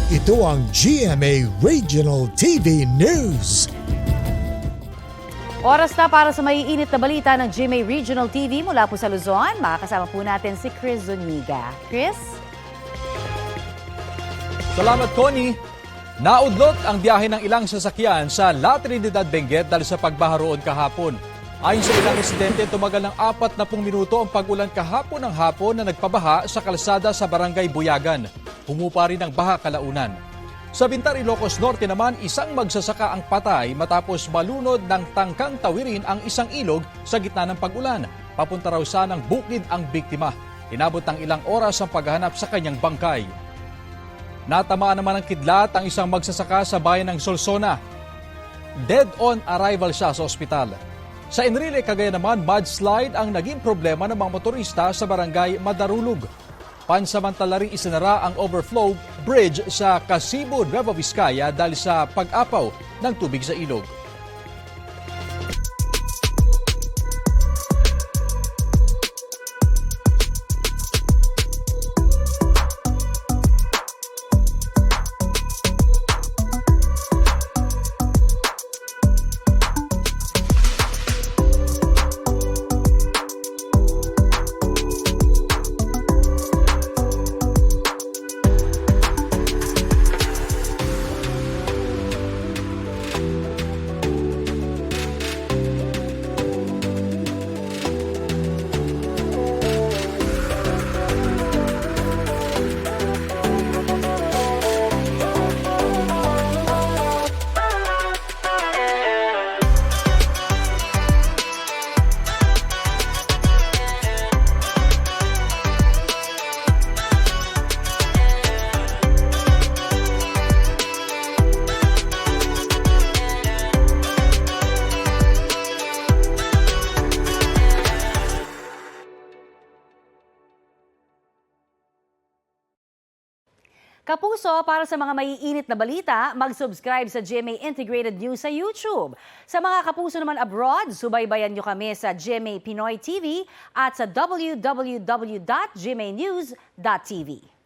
Ito ang GMA Regional TV News. Oras na para sa maiinit na balita ng GMA Regional TV mula po sa Luzon. Makakasama po natin si Chris Zuniga. Chris? Salamat, Connie. Naudlot ang biyahe ng ilang sasakyan sa La Trinidad, Benguet dahil sa pagbaha roon kahapon. Ayon sa ilang residente, tumagal ng 40 minuto ang pag-ulan kahapon ng hapon na nagpabaha sa kalsada sa Barangay Buyagan. Humupa rin ang baha kalaunan. Sa Bintar, Ilocos Norte naman, isang magsasaka ang patay matapos malunod ng tangkang tawirin ang isang ilog sa gitna ng pag-ulan. Papunta raw sanang bukid ang biktima. Inabot ng ilang oras ang paghahanap sa kanyang bangkay. Natamaan naman ng kidlat ang isang magsasaka sa bayan ng Solsona. Dead on arrival siya sa ospital. Sa Enrile, Cagayan naman, mudslide ang naging problema ng mga motorista sa barangay Madarulog. Pansamantala ring isinara ang overflow bridge sa Casibo, Nueva Vizcaya dahil sa pag-apaw ng tubig sa ilog. Kapuso, para sa mga maiinit na balita, mag-subscribe sa GMA Integrated News sa YouTube. Sa mga kapuso naman abroad, subaybayan nyo kami sa GMA Pinoy TV at sa www.gmanews.tv.